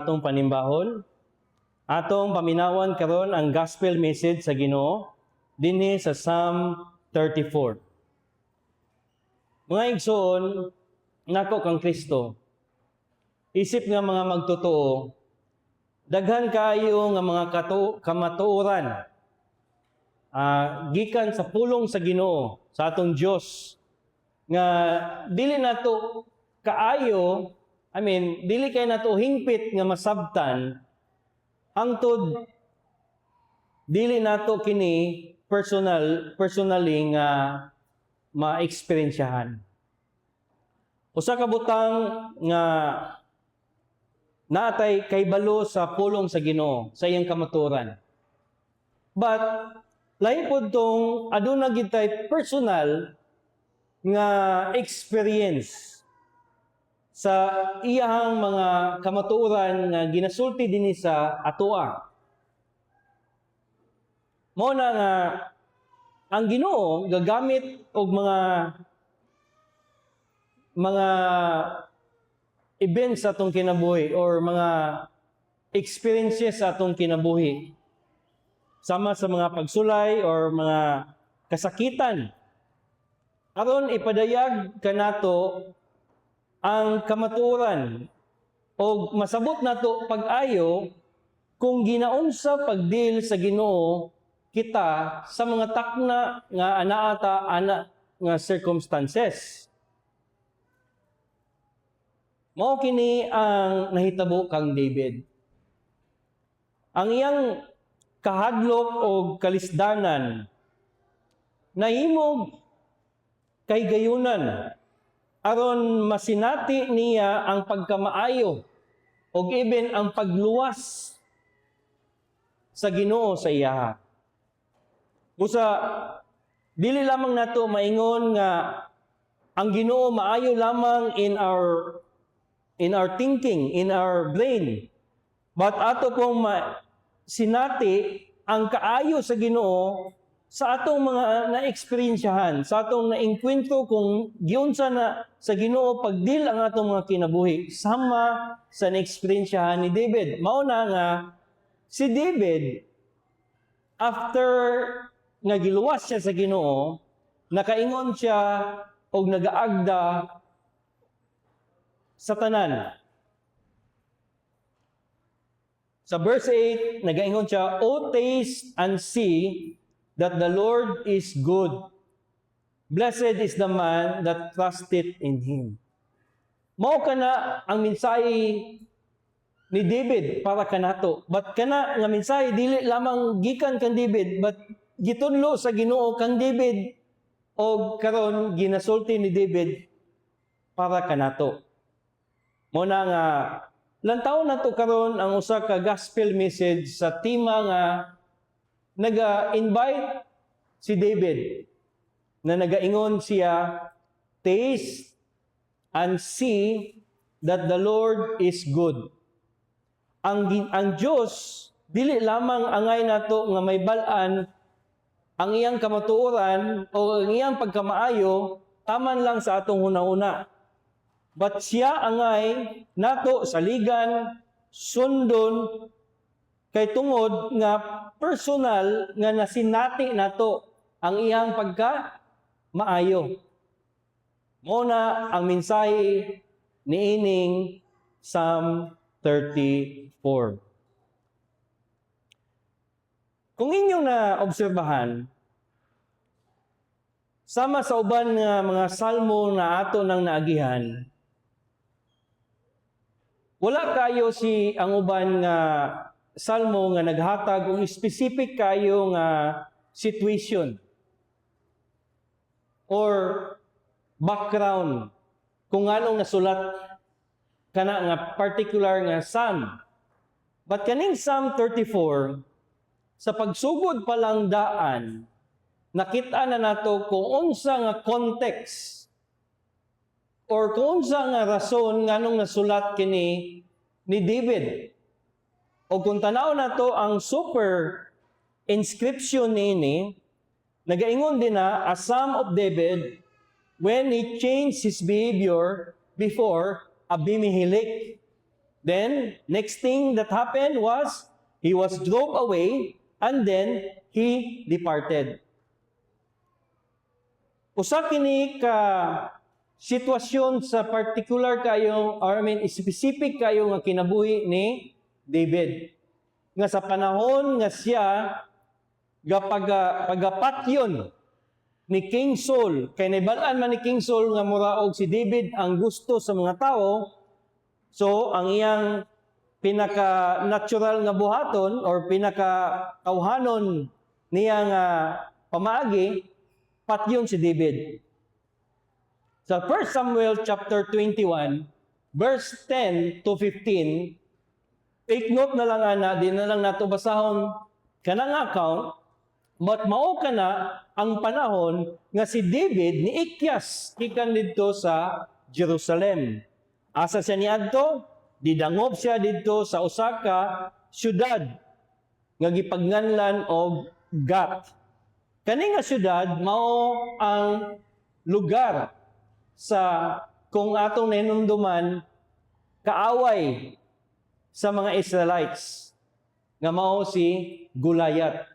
atong panimbahon. Atong paminawan karon ang gospel message sa Ginoo dinhi sa Psalm 34. Mga igsoon, nako kang Kristo. Isip nga mga magtotoo, daghan kaayo nga mga kamatuoran gikan sa pulong sa Ginoo, sa atong Dios nga dili nato kaayo, dili kay nato hingpit nga masabtan hangtod dili nato kini personally nga ma-experiensyahan. Usa ka butang nga naatay kaybalo sa pulong sa Ginoo sa iyang kamatuoran. But lain pod tong aduna gid tay personal nga experience sa iyang mga kamatuoran nga ginasulti dinhi sa atoa. Mao na nga ang Ginoo gagamit og mga events sa atong kinabuhi or mga experiences sa atong kinabuhi sama sa mga pagsulay or mga kasakitan aron ipadayag kanato ang kamatuoran o masabot nato pag-ayo kung ginaunsa pagdil sa Ginoo kita sa mga takna nga ana nga circumstances. Mao kini ang nahitabo kang David. Ang iyang kahadlok o kalisdanan nahimog kay gayunan aron masinati niya ang pagkamaayo o even ang pagluwas sa Ginoo sa iya. Busa dili lamang nato maingon nga ang Ginoo maayo lamang in our thinking, in our brain. But ato pong sinati ang kaayo sa Ginoo sa atong mga na-experiensyahan, sa atong na-enkwentro kung giunsa na sa Ginoo pagdil ang atong mga kinabuhi sama sa na-experiensyahan ni David. Mao na nga si David after nga giluwas siya sa Ginoo, nakaingon siya og nagaagda sa tanan. Sa verse 8, nagaingon siya, "O taste and see that the Lord is good. Blessed is the man that trusteth in Him." Mao kana ang mensahe ni David para kanato. But kana nga mensahe dili lamang gikan kang David, but gitudlo sa Ginoo kang David o karon ginasulti ni David para kanato. Mo na nga lantaw nato karon ang usa ka gospel message sa tema nga naga-invite si David na nagaingon siya, "Taste and see that the Lord is good." Ang Dios dili lamang angay nato nga may bal-an ang iyang kamatuoran o ang iyang pagkamaayo taman lang sa atong hunahuna. But siya angay nato saligan, sundon, kay tungod nga personal nga nasinati nato ang iyang pagkamaayo. Mao na ang mensahe niining Psalm 34. Kung inyong na-obserbahan, sama sa uban nga mga salmo na ato nang naagihan, wala kayo ang uban nga salmo nga naghatag og specific kayo nga situation or background kung anong nasulat kana nga particular nga psalm. But kaning Psalm 34, sa pagsugod pa lang daan, nakita na nato kung unsa nga context or kung unsa nga rason nganong nasulat kini ni David. O kung tanaw nato ang super inscription nini, nagaingon din na a Psalm of David when he changed his behavior before Abimelech. Then, next thing that happened was, he was drove away, and then he departed. Usa kini ka sitwasyon sa particular kayo, or I mean, specific kayo nga kinabuhi ni David. Nga sa panahon nga siya, pagapatyon ni King Saul, kay naibalaan man ni King Saul nga muraog si David ang gusto sa mga tao, so ang iyang pinaka-natural nga buhaton or pinaka-tawhanon niya nga pamaagi, patyon si David. Sa 1 Samuel chapter 21, verse 10 to 15, take note na lang di na lang nato basahon kanang account, but mao kana ang panahon nga si David niikyas gikan didto sa Jerusalem. Asa siya niadto? Didangop siya didto sa usa ka syudad nga gipagnganlan og Gat. Kani nga syudad mao ang lugar sa kung atong nahinumduman kaaway sa mga Israelites nga mao si Goliath.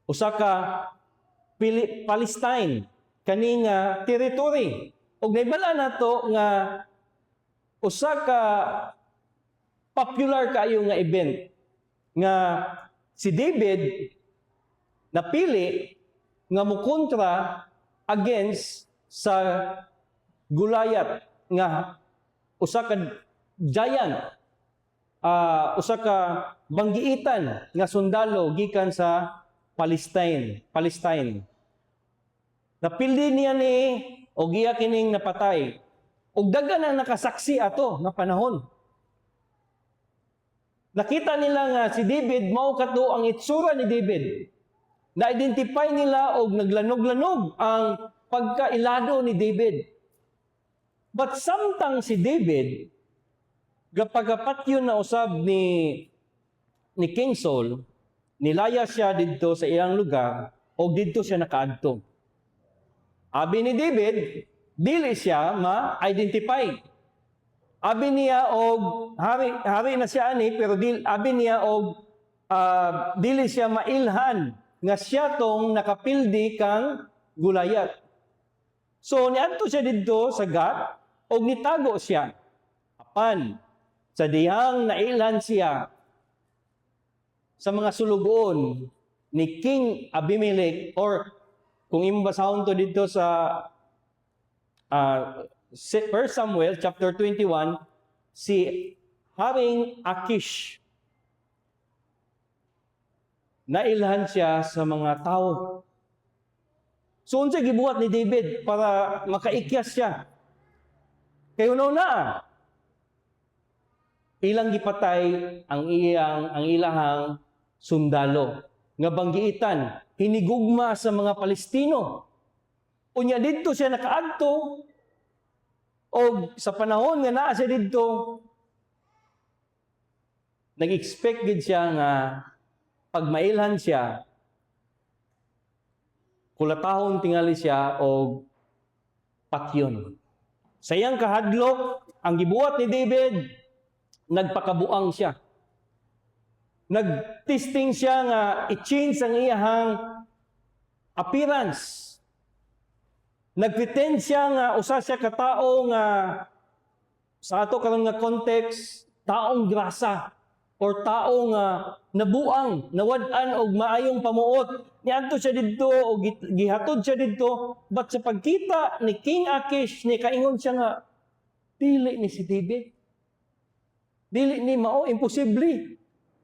Usa ka Palestine kani nga territory. Og naibala nato nga usa ka popular kayo nga event nga si David napili nga mukontra against sa Goliath nga usa ka giant, usa ka banggiitan nga sundalo gikan sa Palestine. Napili niya ni og iya kining napatay. Og daghan ang nakasaksi ato nga panahon. Nakita nila nga si David mao kadto ang itsura ni David. Na-identify nila og naglanog-lanog ang pagkailado ni David. But samtang si David gapagapatyon na usab ni King Saul, nilaya siya didto sa iyang lugar o didto siya nakaadto. Abi ni David, dili siya ma-identify. Abi niya og hari na siya ani pero abi niya og dili siya mailhan nga siya tong nakapildi kang Goliath. So niadto siya didto sa Gat og nitago siya. Apan sa dihang nailhan siya sa mga sulugoon ni King Abimelech, or kung imong basahon to dito sa 1 Samuel chapter 21, si Haring Akish, nailhan siya sa mga tao. So unsa gibuhat ni David para makaikyas siya? Kay unaw na ilang gipatay ang ilahang sundalo nga banggiitan hinigugma sa mga Palestino. Unya didto siya nakaadto og sa panahon nga naa siya didto, nag-expect gid siya nga pag mailhan siya, kulatahon tingali siya og patyon. Sa iyang kahadlok, ang gibuhat ni David, nagpakabuang siya. Nag-testing siya nga i-change ang iyahang appearance. Nag-pretend siya nga usa siya ka tawo nga sa ato karon nga context, taong grasa or tao nga nabuang, nawad-an og maayong pamuot. Niadto siya didto o gihatod siya didto, but sa pagkita ni King Akish, ni kaingon siya nga dili ni si David. Dili ni mao, imposible.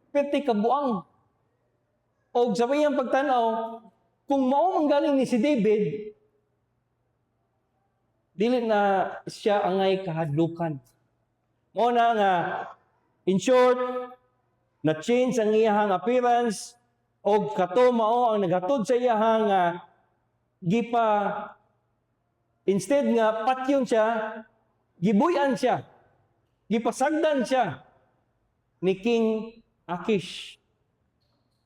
Perti kabuang. Og sa iyang pagtanaw, kung mao manggaling ni si David, dili na siya angay kahadlukan. Mao na nga, in short, na-change ang iyahang appearance o kato mao ang naghatod sa iyahang instead nga patyon siya, gibuyan siya, gipasagdan siya ni King Akish.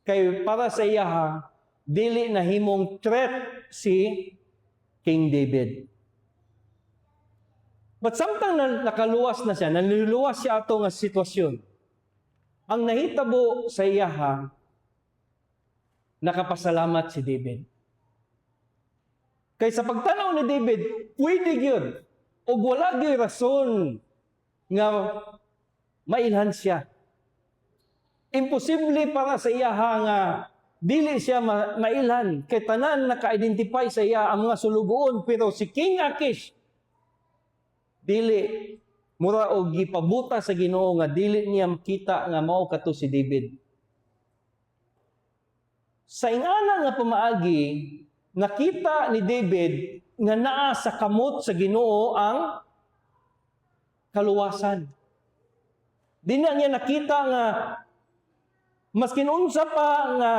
Kay para sa iyaha, dili na himong threat si King David. But samtang nakaluwas na siya, naluluwas siya ato nga sitwasyon. Ang nahitabo sa iyaha, nakapasalamat si David. Kay sa pagtanaw ni David, pwede yun. O wala gyud rason nga mailhan siya. Imposible para sa iyaha nga dili siya mailhan. Kay tanan naka-identify sa iya ang mga sulugoon. Pero si King Akish, dili mura og gipabuta sa Ginoo nga dili niya makita nga mao kato si David. Sa ingana nga pamaagi, nakita ni David nga naa sa kamot sa Ginoo ang kaluwasan. Di na niya nakita nga maskin unsa pa nga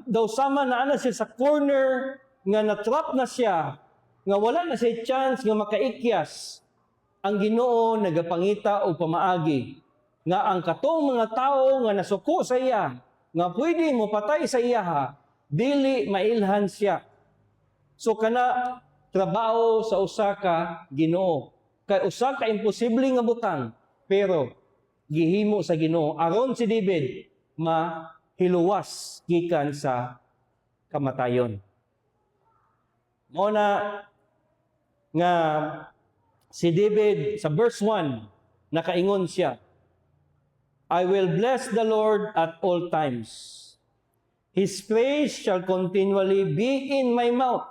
daw sama na ana siya sa corner nga natrap na siya, nga wala na siya chance nga makaikyas. Ang Ginoo nagapangita o pamaagi nga ang katong mga tao nga nasuko sa iya, nga pwede mo patay sa iya, dili mailhan siya. So kana trabaho sa usa ka Ginoo. Kay usa ka imposible nga butang, pero gihimo sa Ginoo aron si David mahiluwas gikan sa kamatayon. Mao na nga si David, sa verse 1, nakaingon siya, I will bless the Lord at all times. His praise shall continually be in my mouth.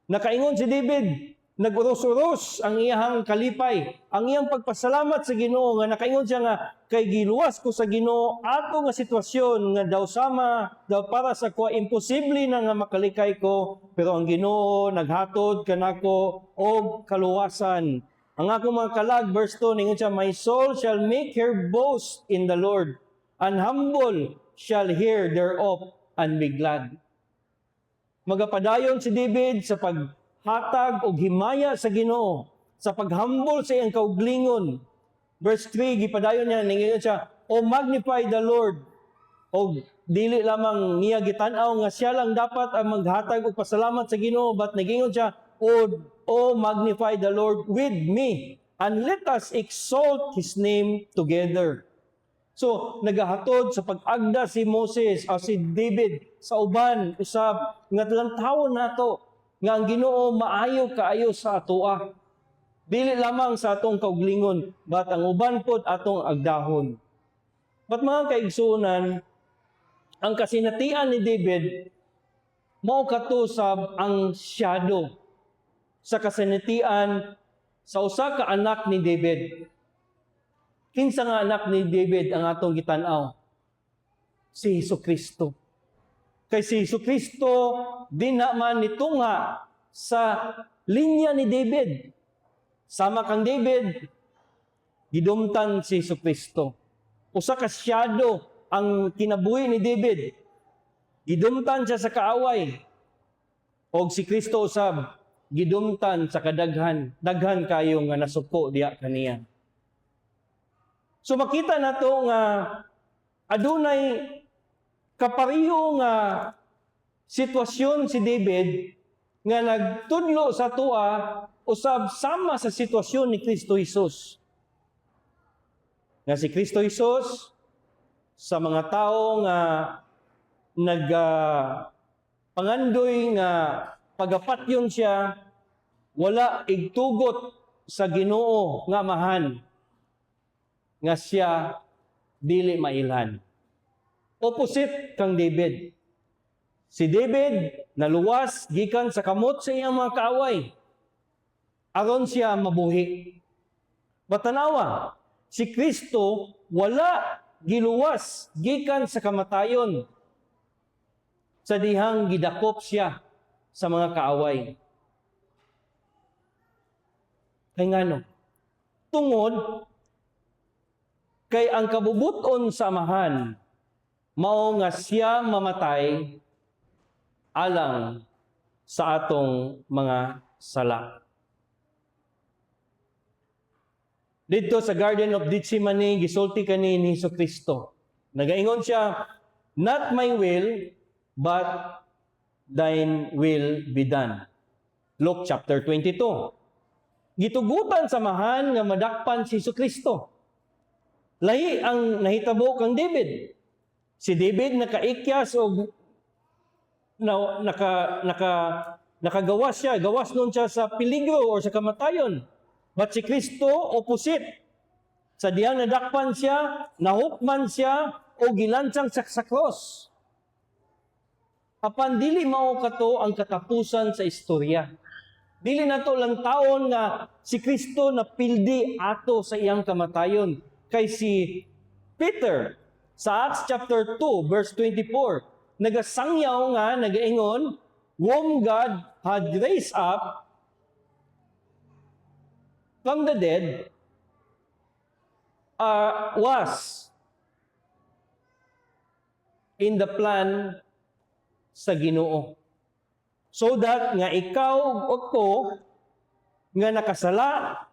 Nakaingon si David, nag-uros-uros ang iyang kalipay, ang iyang pagpasalamat sa Ginoo, nga nakaingon siya nga, kay giluwas ko sa Ginoo, ato nga sitwasyon, nga daw sama, daw para sa ko, imposible na nga makalikay ko, pero ang Ginoo naghatod kanako og kaluwasan. Ang ako mga kalag, verse 2, ningon siya, my soul shall make her boast in the Lord, and humble shall hear thereof and be glad. Magapadayon si David sa paghatag o himaya sa Ginoo, sa paghambol sa iyang kauglingon. Verse 3, gipadayon niya, ningon siya, O magnify the Lord. O dili lamang niya gitan-aw nga siya lang dapat ang maghatag og pasalamat sa Ginoo, but nagingon siya, O magnify the Lord with me, and let us exalt His name together. So, nagahatod sa pag-agda si Moses o si David sa uban, usab, nga talantawon nato, nga ang Ginoo maayo kaayo sa atoa. Dili lamang sa atong kauglingon, but ang uban pod atong agdahon. But mga kaigsunan, ang kasinatian ni David, mao katusab ang shadow sa kasinatian sa usa ka anak ni David. Kinsa nga anak ni David ang atong gitan-aw? Si Hesukristo. Kay si Hesukristo di na man nitunga sa linya ni David. Sama kang David, gidumtan si Hesukristo. Usa ka shadow ang kinabuhi ni David. Gidumtan siya sa kaaway. Og si Kristo usab gidumtan sa kadaghan, daghan kayo nga nasuko diya kaniya. So makita nato nga adunay kapareho nga sitwasyon si David nga nagtudlo sa tuwa usab sama sa sitwasyon ni Kristo Jesus. Nga si Kristo Jesus sa mga tao nga pangandoy nga pagapatyon siya, wala igtugot sa Ginoo nga amahan nga siya dili mailhan. Opposite kang David. Si David naluwas gikan sa kamot sa iyang mga kaaway aron siya mabuhi. Matanawa, si Kristo wala giluwas gikan sa kamatayon sa dihang gidakop siya sa mga kaaway. Kay ngano? Tungod kay ang kabubuton sa amahan mao nga siya mamatay alang sa atong mga sala. Dito sa Garden of Gethsemane, gisulti kani ni Hesukristo. Nagaingon siya, not my will, but thine will be done. Luke chapter 22. gitugutan samahan nga madakpan si Jesucristo. Lahi ang nahitabo kang David. Si David nakaikyas o nakagawas siya, gawas nun siya sa peligro o sa kamatayon. But si Kristo, opposite. Sa diyang nadakpan siya, nahukman siya, o gilansang sa cross. Apan dili mao kato ang katapusan sa istorya. Dili nato lang taon nga si Kristo napildi ato sa iyang kamatayon. Kay si Peter, sa Acts chapter 2, verse 24, nagasangyaw nga, nagaingon, whom God had raised up from the dead, was in the plan sa Ginoo. So that nga ikaw o ko nga nakasala,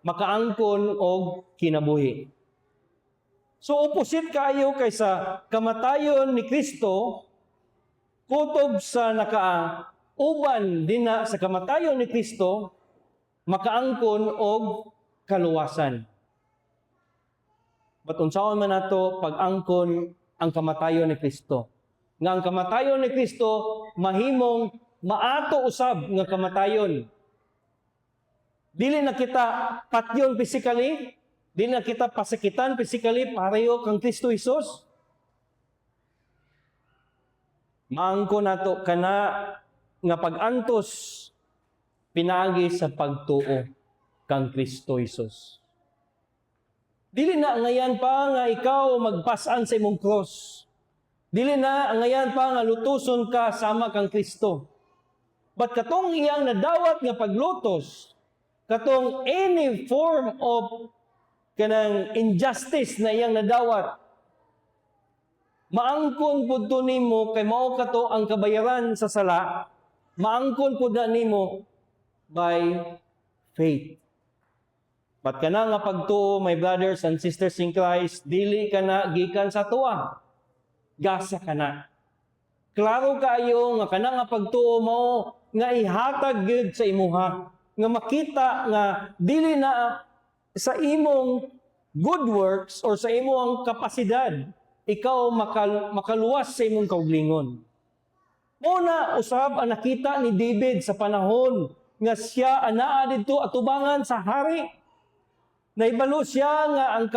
makaangkon og kinabuhi. So opposite kayo kaysa kamatayon ni Kristo, kutob sa nakauban din na sa kamatayon ni Kristo, makaangkon og kaluwasan. But unsaon man nato pag-angkon ang kamatayon ni Kristo? Nga ang kamatayon ni Kristo mahimong maato usab nga kamatayon. Dili na kita patyon physically, dili na kita pasakitan physically pareho kang Kristo Jesus. Maangko nato kana nga pag-antos pinaagi sa pagtuo kang Kristo Jesus. Dili na ngayan pa nga ikaw magpasan sa imong cross. Dili na ngayan pa nga lutuson ka sama kang Kristo. But katong iyang nadawat nga paglutos, katong any form of kanang injustice na iyang nadawat, maangkon pud to nimo kay mao kato ang kabayaran sa sala, maangkon pud na nimo by faith. But kana nga pagtuo, my brothers and sisters in Christ, dili kana gikan sa tuwa. Gasa kana. Klaro kayo nga kana nga pagtuo mo nga ihatag gyud sa imuha, nga makita nga dili na sa imong good works or sa imong kapasidad ikaw makaluwas sa imong kaugalingon. Muna usab ang nakita ni David sa panahon nga siya anaa didto atubangan sa hari. Naibalo siya nga ang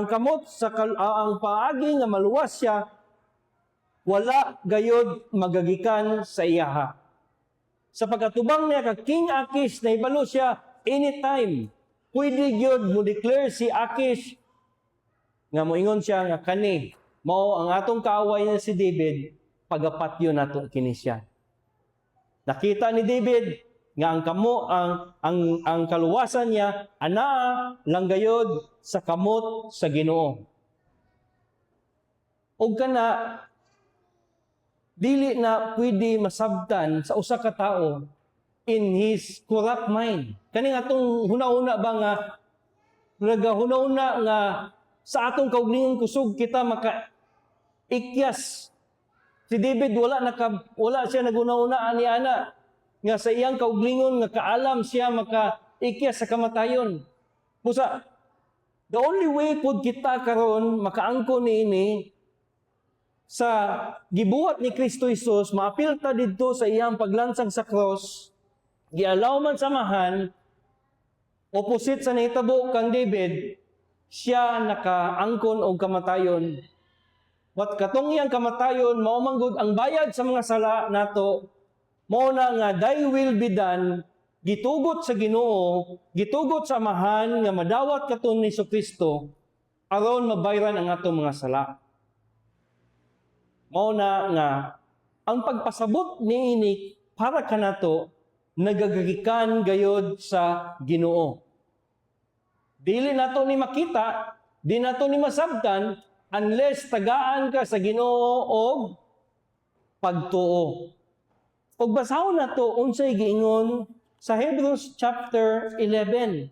kamot sa ang paagi nga maluwas siya wala gayod magagikan sa iyaha. Sa pagkatubang niya kag King Akish, naibalo siya anytime pwede gyud mo declare si Akish nga moingon siya nga kani mao ang atong kaaway na si David, pagapatyo nato kini siya. Nakita ni David nga ang kaluwasan niya anaa lang gayod sa kamot sa Ginoo. Og kana dili na pwede masabtan sa usa ka tawo in his corrupt mind. Kani atong hunahuna ba nga nagahunahuna nga sa atong kaugalingon kusog kita maka ikyas. Si David wala siya nagunahuna ani ana nga sa iyang kaugalingon nga kaalam siya maka-ikyas sa kamatayon. Pusa, the only way pud kita karon makaangkon niini sa gibuhat ni Kristo Jesus, maapil ta didto sa iyang paglansang sa cross, gialaw man samahan, opposite sa nahitabo kang David, siya nakaangkon og kamatayon. Wat katong iyang kamatayon, mao man gud ang bayad sa mga sala nato. Mao na nga thy will be done, gitugot sa Ginoo, gitugot sa amahan nga madawat katon ni Jesucristo aron mabayran ang atong mga sala. Mao na nga ang pagpasabot niini para kanato nagagagikan gayod sa Ginoo. Dili nato ni makita, di nato ni masabtan unless tagaan ka sa Ginoo og pagtuo. Og basahon nato unsay giingon sa Hebrews chapter 11.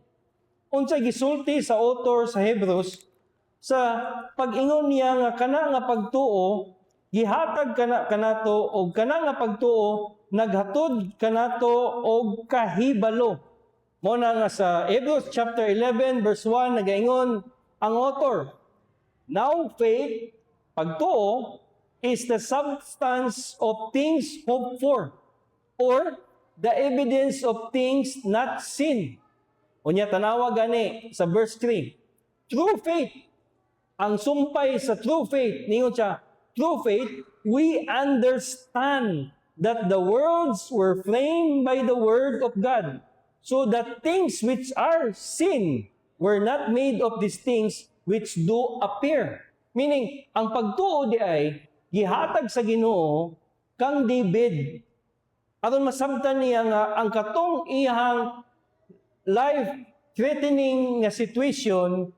Unsay gisulti sa author sa Hebrews sa pag-ingon niya nga kana nga pagtuo gihatag kanato og kana nga pagtuo naghatod kanato og kahibalo Muna nga sa Hebrews chapter 11 verse 1 nagaingon ang author, now faith, pagtuo, is the substance of things hoped for, or the evidence of things not seen. Unya tanawa gani sa verse 3. True faith, ang sumpay sa true faith, ningon siya, true faith, we understand that the worlds were framed by the word of God, so that things which are seen were not made of these things which do appear. Meaning, ang pagtuo di ay gihatag sa Ginoo kang David. Aron masabtan niya nga ang katong iyang life-threatening nga situation,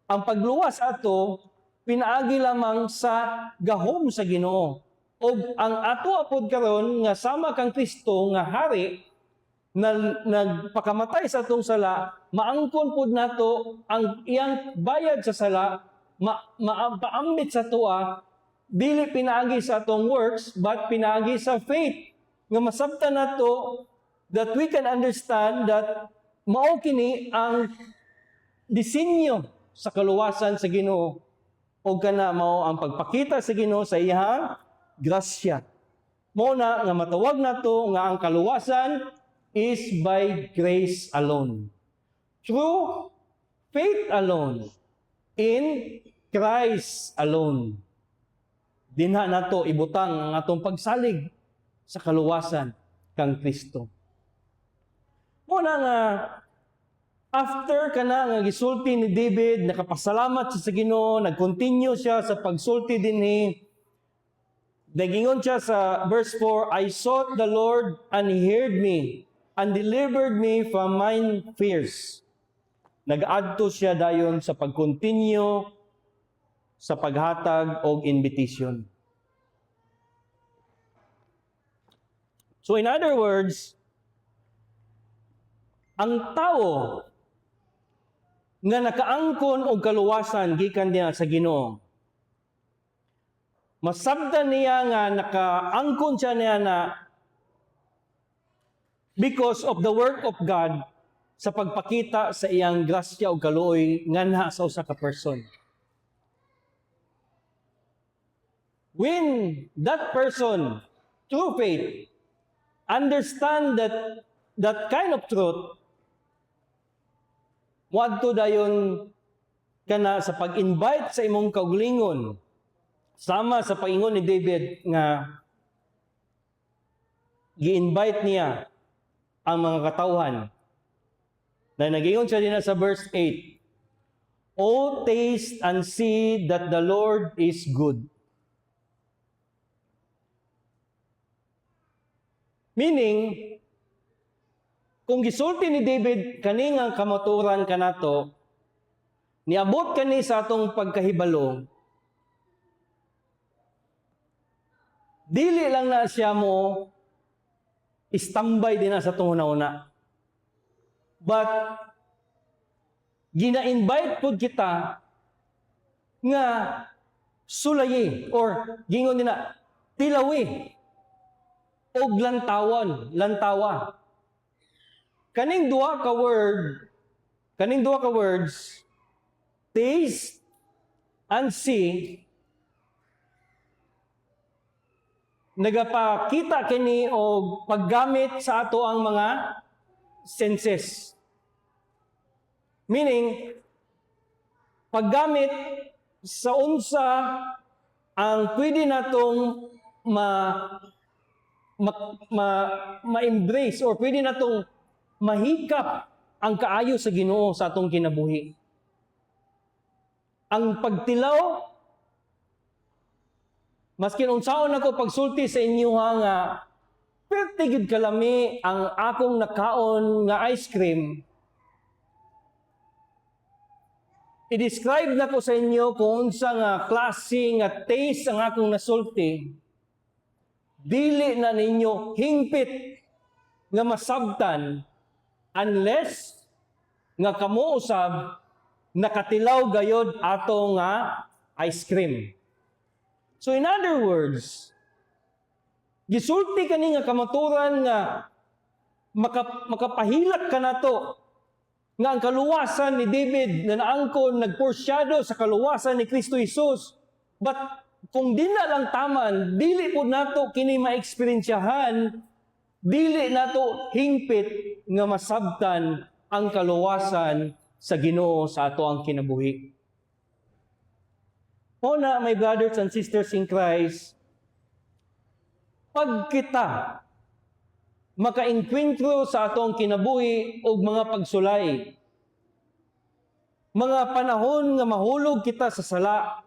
ang pagluwas ato pinaagi lamang sa gahom sa Ginoo. O ang ato apod karon nga sama kang Kristo nga hari na nagpakamatay sa atong sala, maangkon pud nato ang iyang bayad sa sala, mapaambit sa tuwa, dili pinaagi sa atong works, but pinaagi sa faith. Nga masabtan nato that we can understand that mao kini ang disenyo sa kaluwasan sa Ginoo o kana mao ang pagpakita sa Ginoo sa iyang grasya. Mao na nga matawag nato nga ang kaluwasan is by grace alone, through faith alone, in Christ alone. Dinha nato ibutang ang atong pagsalig sa kaluwasan kang Kristo. Muna nga after kana nga gisulti ni David, nakapasalamat siya sa Ginoo, nag-continue siya sa pagsulti dinhi. Nagingon siya sa verse 4, I sought the Lord and He heard me and delivered me from mine fears. Nag-adto siya dayon sa pag-continue sa paghatag og invitation. So in other words, ang tao nga nakaangkon og kaluwasan gikan diha sa Ginoo, masabtan niya nga nakaangkon siya niya na because of the work of God sa pagpakita sa iyang grasya o kaluoy nganha sa usa ka person. When that person, through faith, understand that kind of truth, wadto dayon kana sa pag-invite sa imong kaugalingon, sama sa paingon ni David nga gi-invite niya ang mga katawhan. Na nagingon siya din sa verse 8, oh, taste and see that the Lord is good. Meaning, kung gisulti ni David kani nga kamaturan kanato, niabot kani sa atong pagkahibalo, dili lang na siya mo istambay din na sa itong una-una. But, gina-invite po kita nga sulayi or gingon din na tilawi o lantawa. Kaning duha ka words, taste and see, nagapakita kini og paggamit sa ato ang mga senses. Meaning, paggamit sa unsa ang pwede natong ma-embrace or pwede natong mahikap ang kaayo sa Ginoo sa atong kinabuhi. Ang pagtilaw, maskin unsaon ako pagsulti sa inyo nga pertigid kalami ang akong nakaon nga ice cream, i-describe na ko sa inyo kung unsa nga klase nga taste ang akong nasulti, dili na ninyo hingpit nga masabtan unless nga kamo usab nakatilaw gayod ato nga ice cream. So in other words, gisulti kani nga kamaturan nga makapahilak ka nato nga ang kaluwasan ni David na naangkon nagporsyado sa kaluwasan ni Kristo Jesus. But kung di na lang taman, dili po nato kini maeksperiensyahan, dili nato hingpit nga masabtan ang kaluwasan sa Ginoo sa ato ang kinabuhi. Una, my brothers and sisters in Christ, pag kita maka-enkwentro sa atong kinabuhi o mga pagsulay, mga panahon nga mahulog kita sa sala,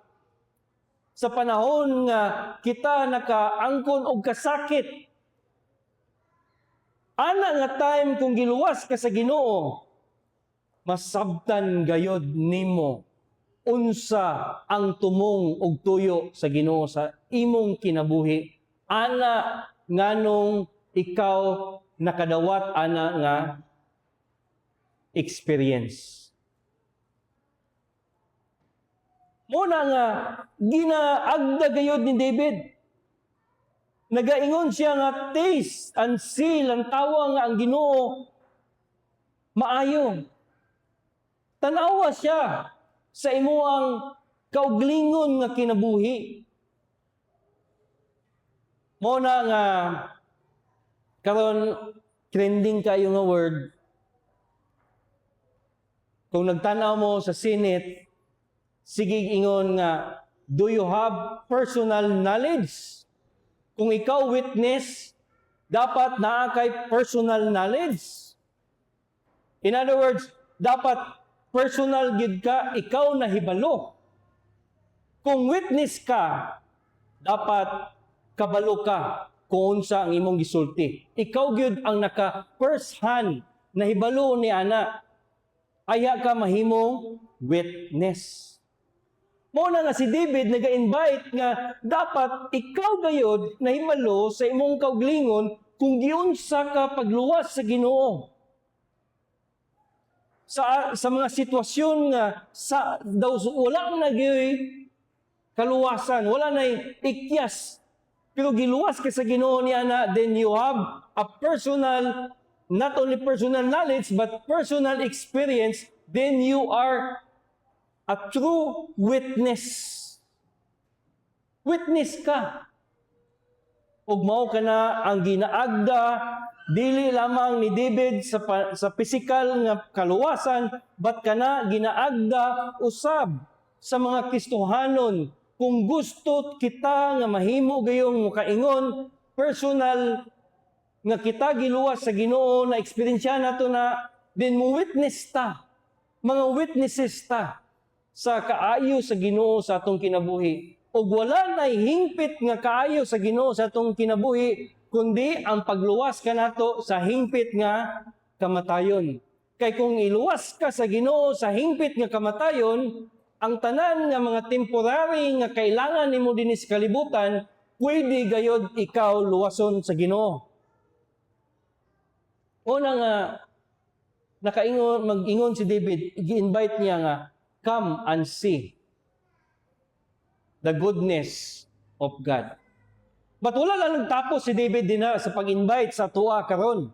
sa panahon nga kita nakaangkon og kasakit, ana nga time kung giluwas ka sa Ginoo, masabtan gayod nimo unsa ang tumong og tuyo sa Ginoo sa imong kinabuhi. Ana nganong ikaw nakadawat ana nga experience. Muna nga ginaagda gayod ni David. Nagaingon siya nga taste and see lang tawa nga ang Ginoo maayo. Tanawa siya sa imuang kauglingon nga kinabuhi. Muna nga karon trending kayo nga word. Kung nagtanaw mo sa Senate, sige ingon nga, do you have personal knowledge? Kung ikaw witness, dapat naa kay personal knowledge. In other words, dapat personal gid ka, ikaw na hibalo. Kung witness ka, dapat kabalo ka kung unsa ang imong gisulti. Ikaw gyud ang naka first hand na hibalo ni ana. Aya ka mahimong witness. Mo na nga si David naga-invite nga dapat ikaw gayud na hibalo sa imong kauglingon kung giunsa ka pagluwas sa Ginoo. Sa mga sitwasyon nga sa daw wala na gyud kaluwasan, wala na ikyas. Pero giluwas ka sa Ginoo ni ana, then you have a personal, not only personal knowledge, but personal experience, then you are a true witness. Witness ka. Ug mao ka na ang ginaagda, dili lamang ni David sa physical nga kaluwasan, but kana ginaagda usab sa mga Kristohanon. Kung gusto kita nga mahimo gayong mukaingon, personal nga kita giluwas sa Ginoo na eksperyensya nato na, then mo witness ta, mga witnesses ta sa kaayo sa Ginoo sa atong kinabuhi. O wala na hingpit nga kaayo sa Ginoo sa atong kinabuhi, kundi ang pagluwas ka nato sa hingpit nga kamatayon. Kay kung iluwas ka sa Ginoo sa hingpit nga kamatayon, ang tanan nga mga temporary nga kailangan nimo dinhi sa kalibutan, pwede gayod ikaw luwason sa Ginoo. Una nga mag-ingon si David, i-invite niya nga, come and see the goodness of God. But wala lang nagtapos si David din sa pag-invite sa tuwa karon.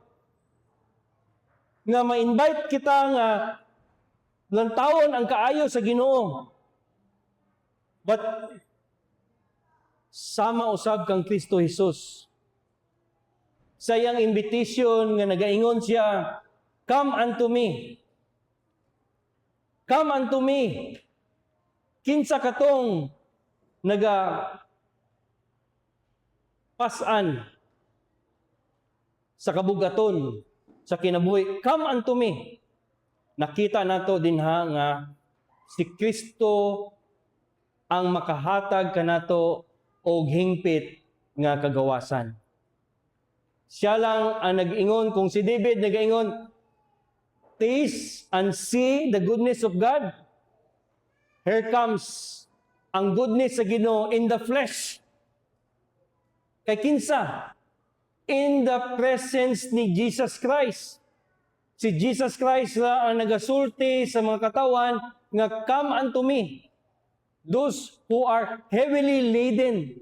Nga ma-invite kita nga lantawon ang kaayo sa Ginoo. But sama usab kang Kristo Jesus. Sa iyang invitation nga nagaingon siya, come unto me. Come unto me. Kinsa katong pasan sa kabugaton sa kinabuhi. Come unto me. Nakita nato dinha nga si Kristo ang makahatag kanato og hingpit nga kagawasan. Siya lang ang nag-ingon, kung si David nag-ingon, taste and see the goodness of God. Here comes ang goodness sa Ginoo in the flesh. Kay kinsa? In the presence ni Jesus Christ. Si Jesus Christ na ang nagasulti sa mga katawan nga, come unto me, those who are heavily laden,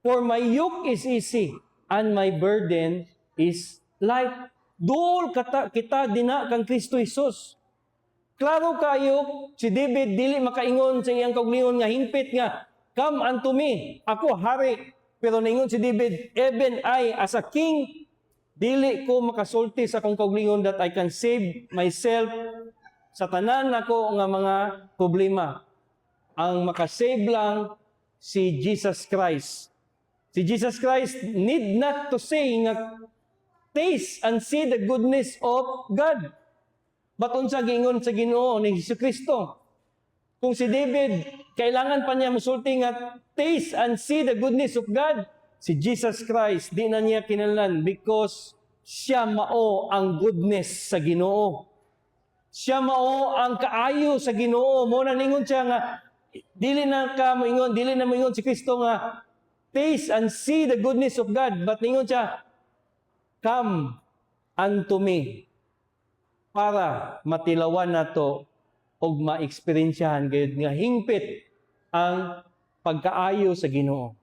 for my yoke is easy and my burden is light. Duol kita dina kang Kristo Jesus. Klaro kayo, si David dili makaingon sa iyang kaugalingon nga hingpit nga, come unto me, ako hari. Pero naingon si David, even I as a king, dili ko makasulti sa akong kaugalingon that I can save myself sa tanan nako nga mga problema. Ang makasave lang si Jesus Christ. Si Jesus Christ need not to say nga, taste and see the goodness of God. But unsa giingon sa Ginoo ni Jesucristo? Kung si David, kailangan pa niya musulti nga, taste and see the goodness of God. Si Jesus Christ, di na niya kinahanglan because siya mao ang goodness sa Ginoo. Siya mao ang kaayo sa Ginoo. Mo na ningon siya nga, dili na moingon si Kristo nga, taste and see the goodness of God. But ningon siya, come unto me, para matilawan nato og ma-experiensyahan gayud nga hingpit ang pagkaayo sa Ginoo.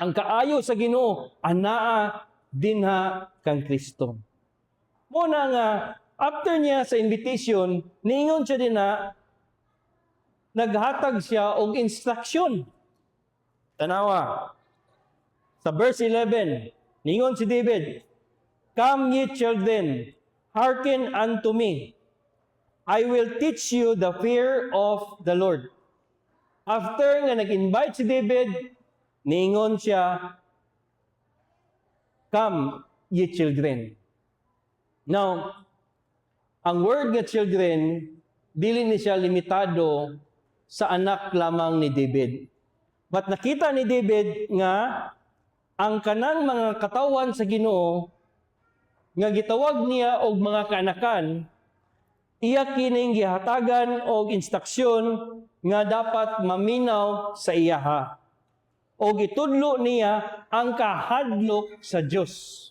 Ang kaayo sa Ginoo anaa dinha kang Kristo. Mo na nga after niya sa invitation, niingon siya din na naghatag siya og instruction. Tanawa. Sa verse 11, niingon si David, come ye children, hearken unto me. I will teach you the fear of the Lord. After nga nag-invite si David, niingon siya, come ye children. Now, ang word nga children, dili ni siya limitado sa anak lamang ni David. But nakita ni David nga ang kanang mga katawan sa Ginoo nga gitawag niya og mga kaanakan, iya kining gihatagan og instruksyon nga dapat maminaw sa iyaha. O gitudlo niya ang kahadlok sa Dios.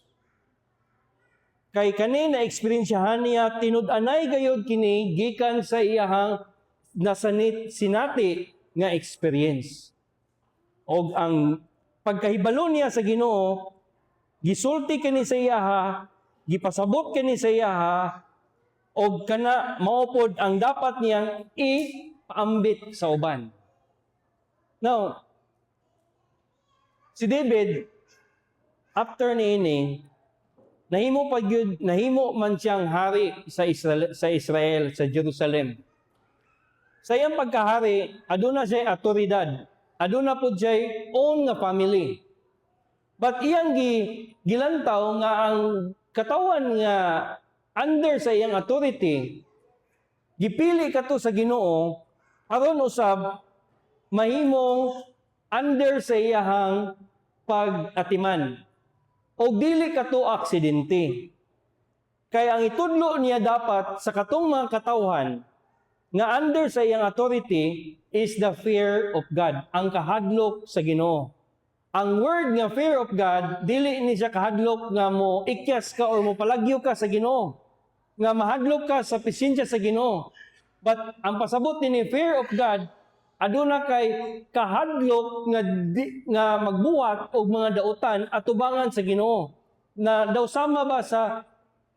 Kay kani na eksperyensyahan niya tinud-anay gayud kini gikan sa iyahang sinati nga experience. Og ang pagkahibalo niya sa Ginoo, gisulti kini sa iyaha, gipasabot kini sa iyaha, og kana maupod ang dapat niyang ipaambit sa uban. Now, si David, after niini, nahimo man siyang hari sa Israel, sa Jerusalem. Sa iyang pagkahari, aduna siya autoridad, aduna po siya own nga family. But iyang gilantaw nga ang katawan nga under sa iyang authority, gipili kato sa Ginoo aron usab mahimong under sa iyahang pag-atiman. O dili kato aksidente. Kaya ang itudlo niya dapat sa katong mga katawhan nga under sa iyang authority is the fear of God, ang kahadlok sa Ginoo. Ang word nga fear of God, dili ni siya kahadlok nga mo ikyas ka or mo palagyo ka sa Ginoo, nga mahadlok ka sa presensya sa Ginoo. But ang pasabot ni fear of God, aduna kay kahadlok nga magbuhat og mga dautan atubangan sa Ginoo. Na daw sama ba sa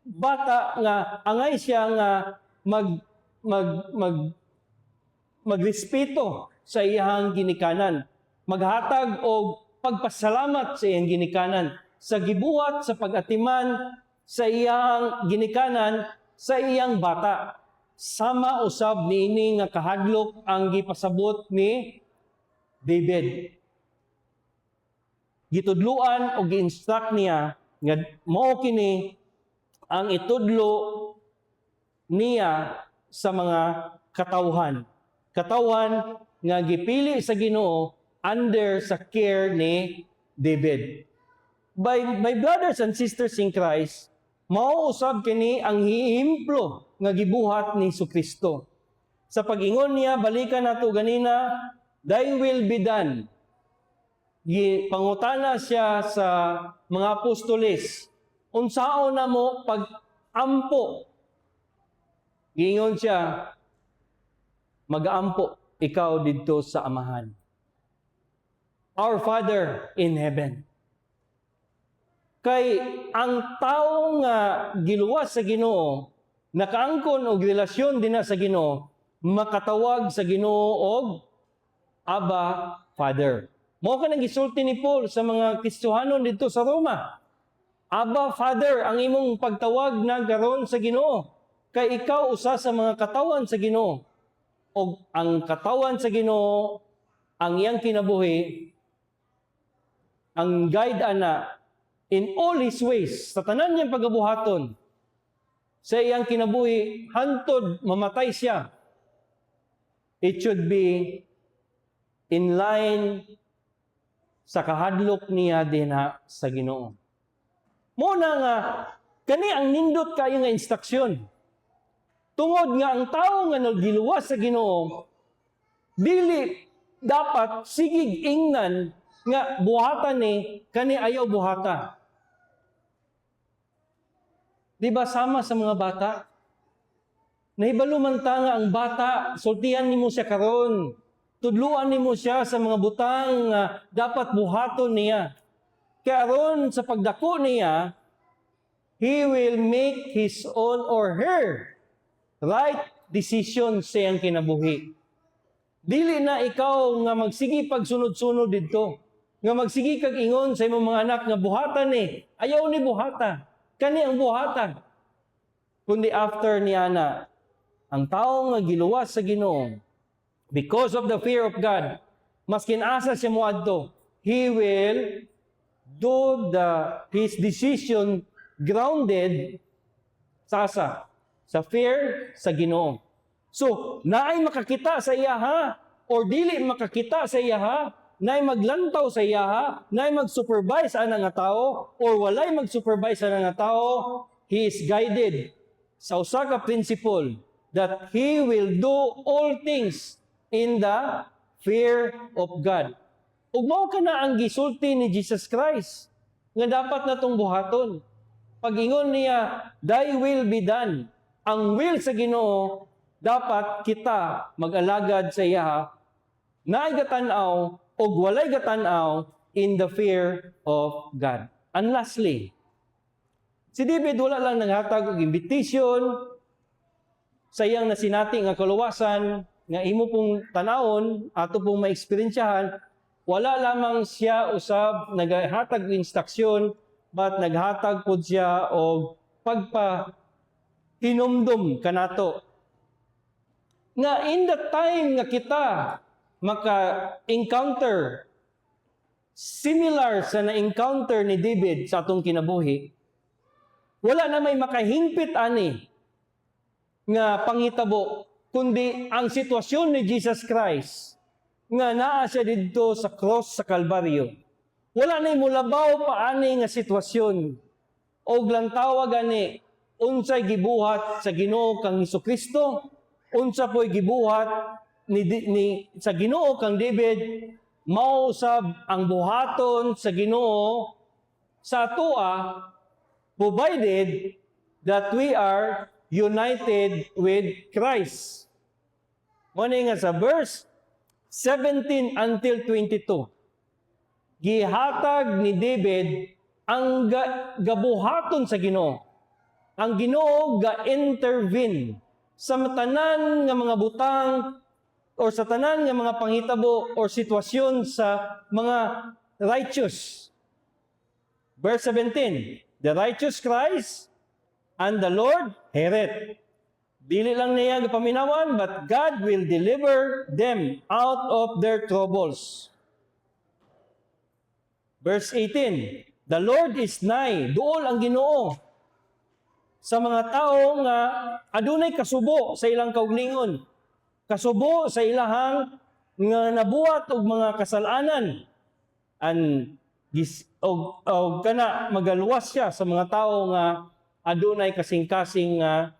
bata nga angay siya nga magrespeto sa iyang ginikanan, maghatag og pagpasalamat sa iyang ginikanan, sa gibuhat sa pag-atiman sa iyang ginikanan sa iyang bata. Sama usab niini nga kahadlok ang gipasabot ni David. Gitudluan o gi-instruct niya nga mao kini ang itudlo niya sa mga katawhan. Katawhan nga gipili sa Ginoo under sa care ni David. My brothers and sisters in Christ, mauusab kini ang hihimplo nga gibuhat ni Jesucristo. Sa pag-ingon niya, balikan nato ganina, thy will be done. Pangutana siya sa mga apostoles, unsaon na mo pag-ampo? Gingon siya, mag-ampo ikaw didto sa amahan. Our Father in heaven. Kay ang tao nga giluwas sa Ginoo, nakaangkon og relasyon din na sa Ginoo, makatawag sa Ginoo og Abba, Father. Mao ka nang gisulti ni Paul sa mga Kristiyanon dito sa Roma. Abba, Father, ang imong pagtawag na garon sa Ginoo. Kay ikaw usa sa mga katawan sa Ginoo. Og ang katawan sa Ginoo, ang iyang kinabuhi, ang guide ana, in all His ways, sa tanan niyang pagabuhaton, sa iyang kinabuhi, hantod mamatay siya. It should be in line sa kahadlok niya dinha sa Ginoo. Muna nga, kani ang nindot kayo nga instruksyon. Tungod nga ang tao nga naggiluwas sa Ginoo, dili dapat sigig ingnan nga buhatan ni kani ayaw buhata. Di ba sama sa mga bata? Nahibalo man ta nga ang bata, sultihan nimo siya karon. Tudluan nimo siya sa mga butang nga dapat buhaton niya. Kaya aron sa pagdako niya, he will make his own or her right decision sa iyang kinabuhi. Dili na ikaw nga magsigi pagsunod-sunod didto. Nga magsigi kag ingon sa imong mga anak nga buhatan ni. Ayaw ni buhata. Kani ang buhatan. Kundi after niya na, ang tao nga giluwas sa Ginoo, because of the fear of God, maskin asa siya moadto, he will do his decision grounded sa fear sa Ginoo. So, naay makakita sa iya ha, or dili makakita sa iya ha, naay maglantaw sa iya ha, naay mag-supervise ana nga tao, or walay mag-supervise ana nga tao, he is guided sa usa ka principle that he will do all things in the fear of God. Ug mao kana ang gisulti ni Jesus Christ nga dapat natong buhaton. Pag-ingon niya, thy will be done. Ang will sa Ginoo, dapat kita mag-alagad sa iya, naay gatan-aw o walay gatan-aw in the fear of God. And lastly, si David wala lang naghatag og invitation sa iyang nasinati nga kaluwasan nga imo pong tanawon, ato pong maeksperiensyahan. Wala lamang siya usab naghatag og instruksyon, but naghatag pud siya og pagpahinumdum kanato nga in the time nga kita maka-encounter similar sa na-encounter ni David sa atong kinabuhi, wala na may makahingpit ani nga pangitabo, kundi ang sitwasyon ni Jesus Christ nga naa siya didto sa cross sa Kalbaryo. Wala na mulabaw pa ani nga sitwasyon. Og lang tawag ani, unsay gibuhat sa Ginoo kang Hesukristo, unsa po'y gibuhat sa Ginoo kang David, mao usab ang buhaton sa Ginoo sa atoa, provided that we are united with Christ. Muna nga sa verse 17 until 22, gihatag ni David ang gabuhaton sa Ginoo. Ang Ginoo ga-intervene sa tanan nga mga butang or sa tanan nga mga panghitabo or sitwasyon sa mga righteous. Verse 17, the righteous cries, and the Lord heareth. Dili lang niya paminawan, but God will deliver them out of their troubles. Verse 18, the Lord is nigh, duol ang Ginoo sa mga tao nga adunay kasubo sa ilang kauglingon, kasubo sa ilahang nga nabuhat og mga kasalanan, og kana magaluwas siya sa mga tao nga adunay kasing-kasing nga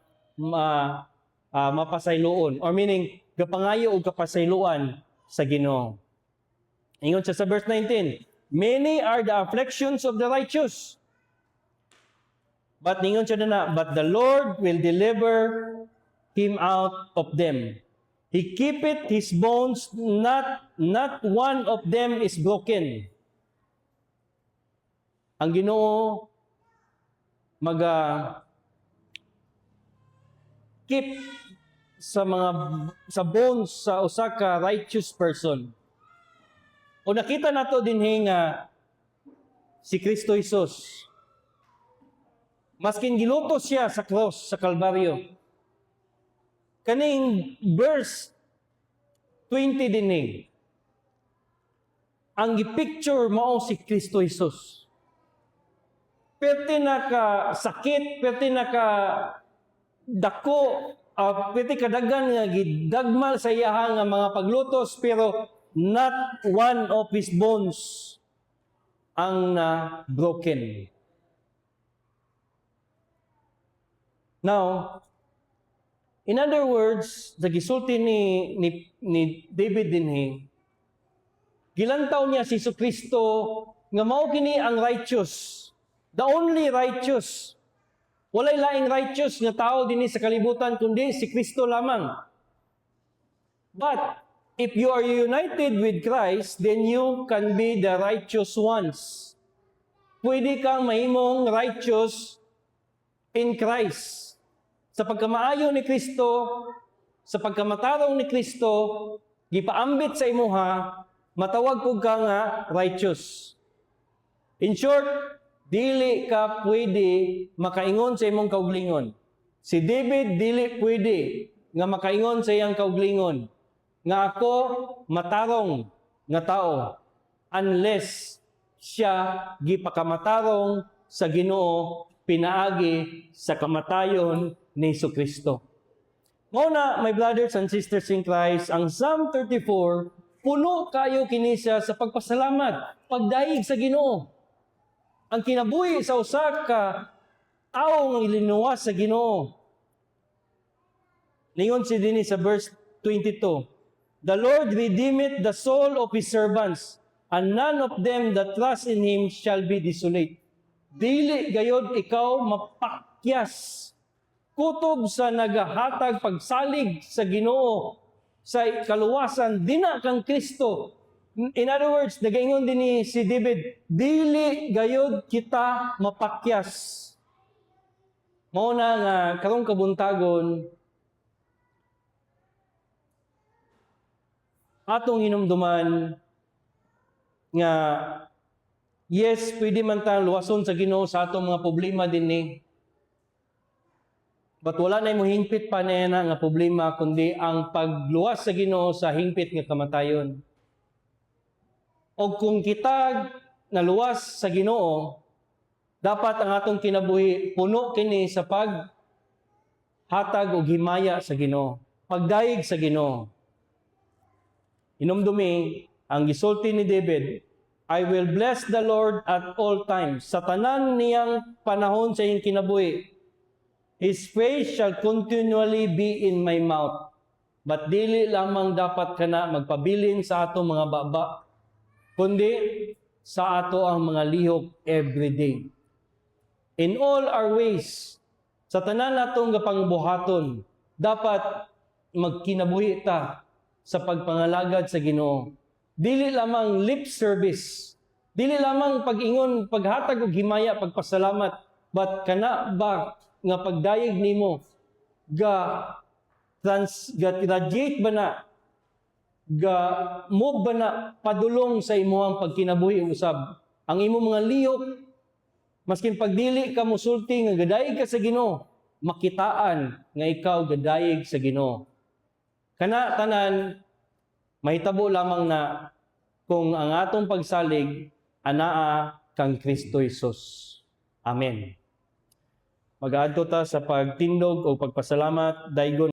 mapasayloon, or meaning gapangayo og kapasayloan sa Ginoo. Ingon siya sa verse 19, many are the afflictions of the righteous, but ningon siya na, but the Lord will deliver him out of them. He keepeth his bones, not one of them is broken. Ang Ginoo keep sa bones sa usa ka righteous person. O nakita nato dinhi nga si Kristo Jesus, maskin gilutos siya sa cross sa Kalbaryo. Kaning verse 20 dinhi, ang gipicture mao si Kristo Jesus. Pwede na ka sakit, pwede na ka dako, pwede ka dagan nga gidagmal sa iyaha nga mga paglutos, pero not one of his bones ang na broken. Now, in other words, sa gisulti ni David dinhi, gilantaw niya si Kristo nga mao kini ang righteous, the only righteous. Walay laing righteous nga tao dinhi sa kalibutan kundi si Kristo lamang. But if you are united with Christ, then you can be the righteous ones. Pwede kang mahimong righteous in Christ. Sa pagkamaayo ni Kristo, sa pagkamatarong ni Kristo, gipaambit sa imuha, matawag ko ka nga righteous. In short, dili ka pwede makaingon sa imong kauglingon. Si David dili pwede nga makaingon sa iyang kauglingon nga ako matarong nga tao unless siya gipakamatarong sa Ginoo pinaagi sa kamatayon ni Jesucristo. Mao na, my brothers and sisters in Christ, ang Psalm 34 puno kayo kini siya sa pagpasalamat, pagdaig sa Ginoo. Ang kinabuhi sa usa ka tawo nga ilinuwas sa Ginoo. Lingon si dinhi sa verse 22. The Lord redeemeth the soul of His servants, and none of them that trust in Him shall be desolate. Dili gayod ikaw mapakyas. Kutob sa nagahatag pagsalig sa Ginoo sa kaluwasan, dina kang Kristo. In other words, nagaingon din ni si David, dili gayod kita mapakyas. Mao na nga karong kabuntagon atong hinumduman nga yes, pwede man tang luwason sa Ginoo sa atong mga problema dinhi. But wala na mo hingpit pa na nga problema kundi ang pagluwas sa Ginoo sa hingpit nga kamatayon. O kung kita naluwas sa Ginoo, dapat ang atong kinabuhi puno kini sa paghatag og himaya sa Ginoo, pagdaig sa Ginoo. Inumdumi ang gisulti ni David, I will bless the Lord at all times. Sa tanan niyang panahon sa iyong kinabuhi, His praise shall continually be in my mouth. But dili lamang dapat kana magpabilin sa atong mga baba, kundi sa ato ang mga lihok everyday. In all our ways, sa tanan natong gapangbuhaton, dapat magkinabuhi ta sa pagpangalagad sa Ginoo. Dili lamang lip service, dili lamang pag-ingon, paghatag og himaya, pagpasalamat, but kana ba nga pagdayeg nimo ga-radiate ba na, ga-move ba na padulong sa imuhang pagkinabuhi usab. Ang imong mga lihok, maskin pagdili ka musulti nga gadayeg ka sa Ginoo, makitaan nga ikaw gadayeg sa Ginoo. Kana tanan, mahitabo lamang na kung ang atong pagsalig anaa kang Kristo Jesus. Amen. Mag-aadto ta sa pagtindog o pagpasalamat, daygon